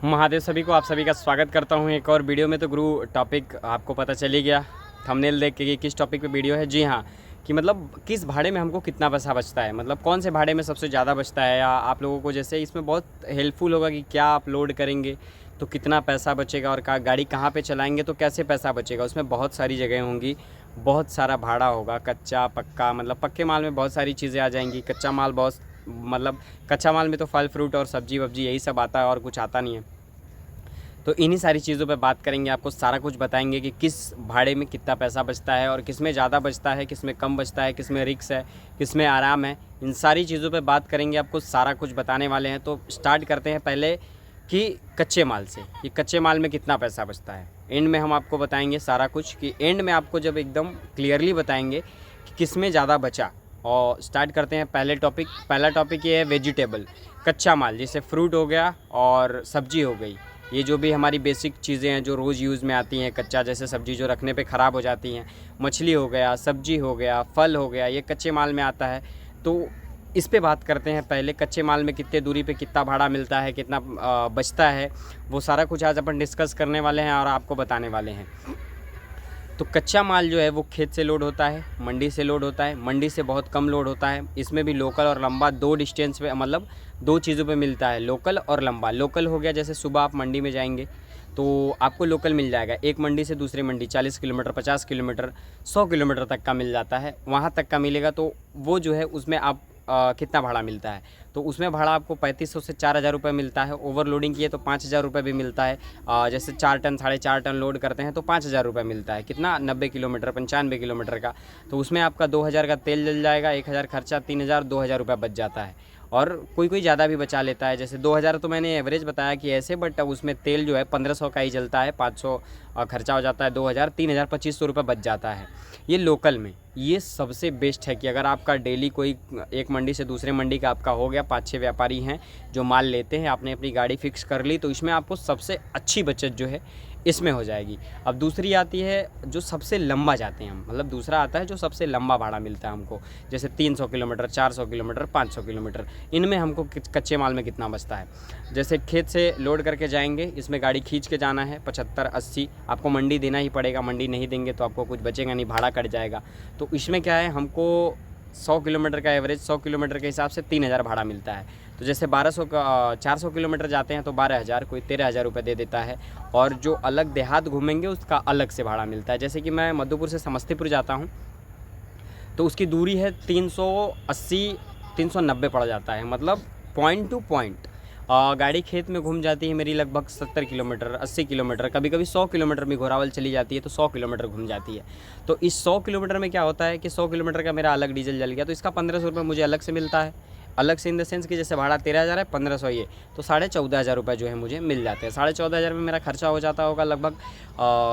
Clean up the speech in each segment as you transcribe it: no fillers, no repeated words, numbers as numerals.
महादेव सभी को, आप सभी का स्वागत करता हूं एक और वीडियो में। तो गुरु, टॉपिक आपको पता चल ही गया थंबनेल देख के कि किस टॉपिक पे वीडियो है। जी हाँ, कि मतलब किस भाड़े में हमको कितना पैसा बचता है, मतलब कौन से भाड़े में सबसे ज़्यादा बचता है, या आप लोगों को जैसे इसमें बहुत हेल्पफुल होगा कि क्या आप लोड करेंगे तो कितना पैसा बचेगा, और गाड़ी कहाँ पे चलाएंगे तो कैसे पैसा बचेगा। उसमें बहुत सारी जगह होंगी, बहुत सारा भाड़ा होगा, कच्चा पक्का। मतलब पक्के माल में बहुत सारी चीज़ें आ जाएंगी, कच्चा माल बहुत, मतलब कच्चा माल में तो फल फ्रूट और सब्जी वब्जी यही सब आता है और कुछ आता नहीं है। तो इन्हीं सारी चीज़ों पे बात करेंगे, आपको सारा कुछ बताएंगे कि किस भाड़े में कितना पैसा बचता है और किस में ज़्यादा बचता है, किस में कम बचता है, किस में रिक्स है, किस में आराम है। इन सारी चीज़ों पे बात करेंगे, आपको सारा कुछ बताने वाले हैं। तो स्टार्ट करते हैं पहले कि कच्चे माल से, कि कच्चे माल में कितना पैसा बचता है। एंड में हम आपको बताएंगे सारा कुछ, कि एंड में आपको जब एकदम क्लियरली बताएंगे कि किस में ज़्यादा बचा। और स्टार्ट करते हैं पहला टॉपिक ये है वेजिटेबल, कच्चा माल, जैसे फ्रूट हो गया और सब्जी हो गई। ये जो भी हमारी बेसिक चीज़ें हैं जो रोज़ यूज़ में आती हैं, कच्चा जैसे सब्जी जो रखने पे ख़राब हो जाती हैं, मछली हो गया, सब्जी हो गया, फल हो गया, ये कच्चे माल में आता है। तो इस पे बात करते हैं पहले, कच्चे माल में कितने दूरी पे कितना भाड़ा मिलता है, कितना बचता है, वो सारा कुछ आज अपन डिस्कस करने वाले हैं और आपको बताने वाले हैं। तो कच्चा माल जो है वो खेत से लोड होता है, मंडी से लोड होता है। मंडी से बहुत कम लोड होता है। इसमें भी लोकल और लंबा दो डिस्टेंस पे, मतलब दो चीज़ों पे मिलता है, लोकल और लंबा। लोकल हो गया जैसे सुबह आप मंडी में जाएंगे तो आपको लोकल मिल जाएगा, एक मंडी से दूसरी मंडी 40 किलोमीटर, 50 किलोमीटर, 100 किलोमीटर तक का मिल जाता है, वहाँ तक का मिलेगा। तो वो जो है उसमें आप कितना भाड़ा मिलता है, तो उसमें भाड़ा आपको 3500 से 4000 रुपये मिलता है। ओवरलोडिंग किए तो 5000 रुपये भी मिलता है। जैसे 4 टन 4.5 टन लोड करते हैं तो 5000 रुपये मिलता है। कितना, 90 किलोमीटर, 95 किलोमीटर का। तो उसमें आपका 2000 का तेल जल जाएगा, 1000 खर्चा, 3000, 2000 रुपये बच जाता है। और कोई ज़्यादा भी बचा लेता है, जैसे 2000 तो मैंने एवरेज बताया कि ऐसे, बट उसमें तेल जो है 1500 का ही जलता है, 500 खर्चा हो जाता है, 2000, 3000, 2500 रुपये बच जाता है। ये लोकल में ये सबसे बेस्ट है कि अगर आपका डेली कोई एक मंडी से दूसरे मंडी का आपका हो गया, 5-6 व्यापारी हैं जो माल लेते हैं, आपने अपनी गाड़ी फिक्स कर ली, तो इसमें आपको सबसे अच्छी बचत जो है इसमें हो जाएगी। अब दूसरी आती है जो सबसे लंबा जाते हैं हम, मतलब दूसरा आता है जो सबसे लंबा भाड़ा मिलता है हमको, जैसे 300 किलोमीटर, 400 किलोमीटर, 500 किलोमीटर। इनमें हमको कच्चे माल में कितना बचता है, जैसे खेत से लोड करके जाएंगे, इसमें गाड़ी खींच के जाना है 75-80, आपको मंडी देना ही पड़ेगा। मंडी नहीं देंगे तो आपको कुछ बचेगा नहीं, भाड़ा कट जाएगा। तो इसमें क्या है, हमको 100 किलोमीटर का एवरेज, 100 किलोमीटर के हिसाब से 3000 भाड़ा मिलता है। तो जैसे 1200 का 400 किलोमीटर जाते हैं तो 12000, कोई 13000 रुपये दे देता है। और जो अलग देहात घूमेंगे उसका अलग से भाड़ा मिलता है। जैसे कि मैं मधुपुर से समस्तीपुर जाता हूँ तो उसकी दूरी है 380, 390 पड़ जाता है, मतलब पॉइंट टू पॉइंट। गाड़ी खेत में घूम जाती है मेरी लगभग 70 किलोमीटर, 80 किलोमीटर, कभी कभी 100 किलोमीटर में घोरावल चली जाती है तो 100 किलोमीटर घूम जाती है। तो इस 100 किलोमीटर में क्या होता है कि 100 किलोमीटर का मेरा अलग डीजल जल गया तो इसका 1500 रुपये मुझे अलग से मिलता है। अलग से इन द सेंस कि जैसे भाड़ा 13000 है, 1500 ये, तो 14,500 रुपये जो है मुझे मिल जाते हैं। 14,500 में मेरा खर्चा हो जाता होगा लगभग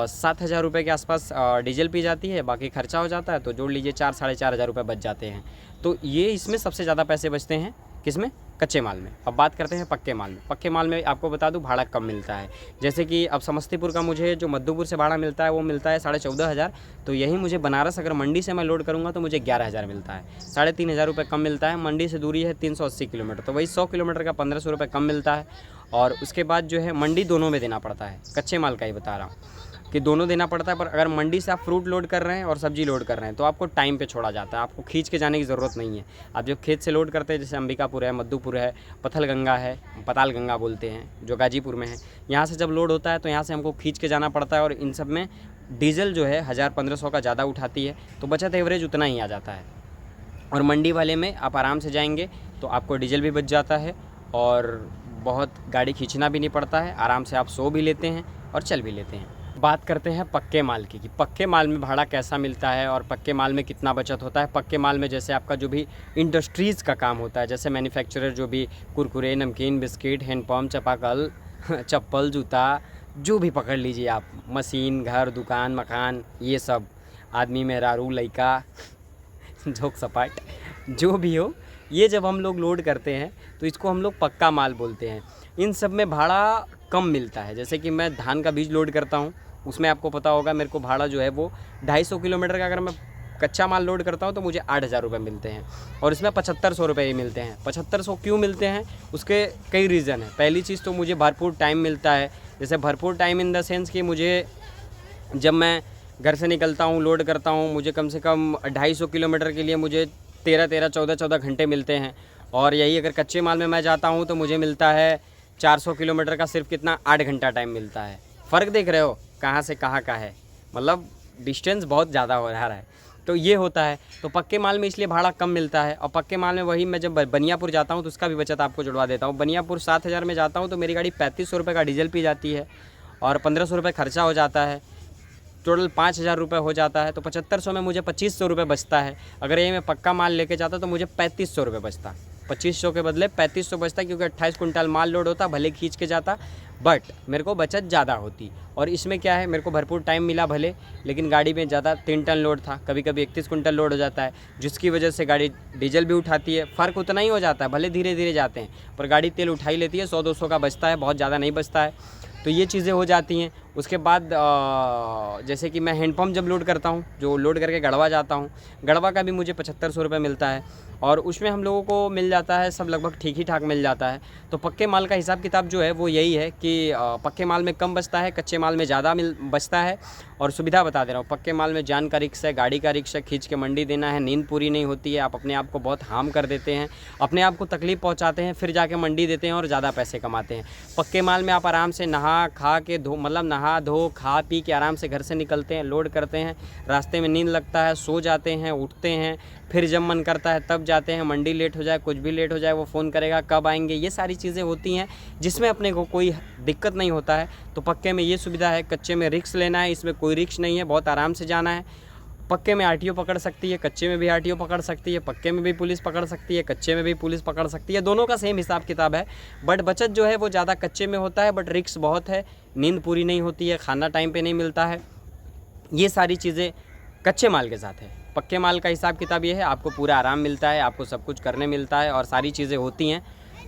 7,000 रुपये के आसपास। डीजल पी जाती है, बाकी खर्चा हो जाता है, तो जोड़ लीजिए 4-4,500 रुपये बच जाते हैं। तो ये इसमें सबसे ज़्यादा पैसे बचते हैं, किसमें, कच्चे माल में। अब बात करते हैं पक्के माल में। पक्के माल में आपको बता दूं भाड़ा कम मिलता है। जैसे कि अब समस्तीपुर का मुझे जो मधुपुर से भाड़ा मिलता है वो मिलता है 14,500, तो यही मुझे बनारस अगर मंडी से मैं लोड करूंगा तो मुझे 11,000 मिलता है, 3,500 रुपये कम मिलता है। मंडी से दूरी है 380 किलोमीटर, तो वही 100 किलोमीटर का 1500 रुपये कम मिलता है। और उसके बाद जो है मंडी दोनों में देना पड़ता है, कच्चे माल का ही बता रहा हूँ कि दोनों देना पड़ता है। पर अगर मंडी से आप फ्रूट लोड कर रहे हैं और सब्जी लोड कर रहे हैं तो आपको टाइम पे छोड़ा जाता है, आपको खींच के जाने की ज़रूरत नहीं है। आप जब खेत से लोड करते हैं, जैसे अंबिकापुर है, मधुपुर है, पथलगंगा है, पताल गंगा बोलते हैं जो गाजीपुर में है, यहाँ से जब लोड होता है तो यहाँ से हमको खींच के जाना पड़ता है। और इन सब में डीजल जो है 1000-1500 का ज़्यादा उठाती है, तो बचत एवरेज उतना ही आ जाता है। और मंडी वाले में आप आराम से जाएंगे तो आपको डीजल भी बच जाता है और बहुत गाड़ी खींचना भी नहीं पड़ता है, आराम से आप सो भी लेते हैं और चल भी लेते हैं। बात करते हैं पक्के माल की, कि पक्के माल में भाड़ा कैसा मिलता है और पक्के माल में कितना बचत होता है। पक्के माल में जैसे आपका जो भी इंडस्ट्रीज़ का काम होता है, जैसे मैन्युफैक्चरर जो भी कुरकुरे, नमकीन, बिस्किट, हैंडपम्प, चापाकल, चप्पल, जूता, जो भी पकड़ लीजिए आप, मशीन, घर, दुकान, मकान, ये सब, आदमी, मेहरारू, लइका, झोंक सपाट, जो भी हो, ये जब हम लोग लोड करते हैं तो इसको हम लोग पक्का माल बोलते हैं। इन सब में भाड़ा कम मिलता है। जैसे कि मैं धान का बीज लोड करता हूँ, उसमें आपको पता होगा मेरे को भाड़ा जो है वो 250 किलोमीटर का अगर मैं कच्चा माल लोड करता हूँ तो मुझे 8,000 रुपये मिलते हैं और इसमें 7500 रुपये ही मिलते हैं। 7500 क्यों मिलते हैं, उसके कई रीज़न है। पहली चीज़ तो मुझे भरपूर टाइम मिलता है, जैसे भरपूर टाइम इन द सेंस कि मुझे जब मैं घर से निकलता हूँ, लोड करता हूँ, मुझे कम से कम 250 किलोमीटर के लिए मुझे 13-13, 14-14 घंटे मिलते हैं। और यही अगर कच्चे माल में मैं जाता हूँ तो मुझे मिलता है 400 किलोमीटर का सिर्फ कितना 8 घंटा टाइम मिलता है। फ़र्क देख रहे हो कहाँ से कहाँ का है, मतलब डिस्टेंस बहुत ज़्यादा हो रहा है। तो ये होता है। तो पक्के माल में इसलिए भाड़ा कम मिलता है। और पक्के माल में वही मैं जब बनियापुर जाता हूँ तो उसका भी बचत आपको जुड़वा देता हूँ। बनियापुर 7000 में जाता हूँ तो मेरी गाड़ी 3500 रुपये का डीजल पी जाती है और 1500 रुपये खर्चा हो जाता है, टोटल 5000 रुपये हो जाता है। तो 7500 में मुझे 2500 रुपये बचता है। अगर ये मैं पक्का माल लेके जाता तो मुझे 3500 रुपये बचता, 2500 के बदले 3500 बचता, क्योंकि 28 कुंटल माल लोड होता, भले खींच के जाता बट मेरे को बचत ज़्यादा होती। और इसमें क्या है, मेरे को भरपूर टाइम मिला भले, लेकिन गाड़ी में ज़्यादा 3 टन लोड था, कभी कभी 31 कुंटल लोड हो जाता है, जिसकी वजह से गाड़ी डीजल भी उठाती है। फ़र्क उतना ही हो जाता है, भले धीरे धीरे जाते हैं पर गाड़ी तेल उठा ही लेती है। 100-200 का बचता है, बहुत ज़्यादा नहीं बचता है। तो ये चीज़ें हो जाती हैं। उसके बाद जैसे कि मैं हैंडपम्प जब लोड करता हूँ, जो लोड करके गढ़वा जाता हूँ, गढ़वा का भी मुझे 7500 रुपये मिलता है और उसमें हम लोगों को मिल जाता है सब लगभग ठीक ही ठाक मिल जाता है। तो पक्के माल का हिसाब किताब जो है वो यही है कि पक्के माल में कम बचता है, कच्चे माल में ज़्यादा बचता है। और सुविधा बता दे रहा हूँ, पक्के माल में जान का रिक्शा है, गाड़ी का रिक्शा, खींच के मंडी देना है, नींद पूरी नहीं होती है, आप अपने आप को बहुत हार्म कर देते हैं, अपने आप को तकलीफ़ पहुँचाते हैं, फिर जाके मंडी देते हैं और ज़्यादा पैसे कमाते हैं। पक्के माल में आप आराम से नहा खा के नहा धो खा पी के आराम से घर से निकलते हैं, लोड करते हैं, रास्ते में नींद लगता है, सो जाते हैं, उठते हैं, फिर जब मन करता है तब जाते हैं। मंडी लेट हो जाए, कुछ भी लेट हो जाए, वो फ़ोन करेगा कब आएंगे, ये सारी चीज़ें होती हैं जिसमें अपने को कोई दिक्कत नहीं होता है। तो पक्के में ये सुविधा है। कच्चे में रिक्स लेना है, इसमें कोई रिक्स नहीं है, बहुत आराम से जाना है। पक्के में आरटीओ पकड़ सकती है, कच्चे में भी आरटीओ पकड़ सकती है, पक्के में भी पुलिस पकड़ सकती है, कच्चे में भी पुलिस पकड़ सकती है। दोनों का सेम हिसाब किताब है, बट बचत जो है वो ज़्यादा कच्चे में होता है, बट रिक्स बहुत है, नींद पूरी नहीं होती है, खाना टाइम पे नहीं मिलता है। ये सारी चीज़ें कच्चे माल के साथ है। पक्के माल का हिसाब किताब ये है, आपको पूरा आराम मिलता है, आपको सब कुछ करने मिलता है और सारी चीज़ें होती हैं,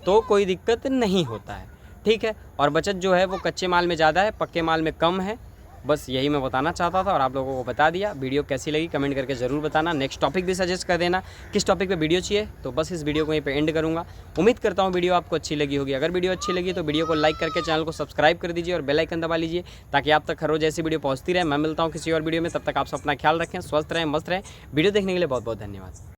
तो कोई दिक्कत नहीं होता है, ठीक है। और बचत जो है वो कच्चे माल में ज़्यादा है, पक्के माल में कम है। बस यही मैं बताना चाहता था और आप लोगों को बता दिया। वीडियो कैसी लगी कमेंट करके ज़रूर बताना। नेक्स्ट टॉपिक भी सजेस्ट कर देना किस टॉपिक पे वीडियो चाहिए। तो बस इस वीडियो को यहीं पे एंड करूँगा। उम्मीद करता हूँ वीडियो आपको अच्छी लगी होगी। अगर वीडियो अच्छी लगी तो वीडियो को लाइक करके चैनल को सब्सक्राइब कर दीजिए और बेल आइकन दबा लीजिए, ताकि आप तक हर रोज़ ऐसी वीडियो पहुँचती रहे। मैं मिलता हूँ किसी और वीडियो में, तब तक आप सब अपना ख्याल रखें, स्वस्थ रहें, मस्त रहें। वीडियो देखने के लिए बहुत बहुत धन्यवाद।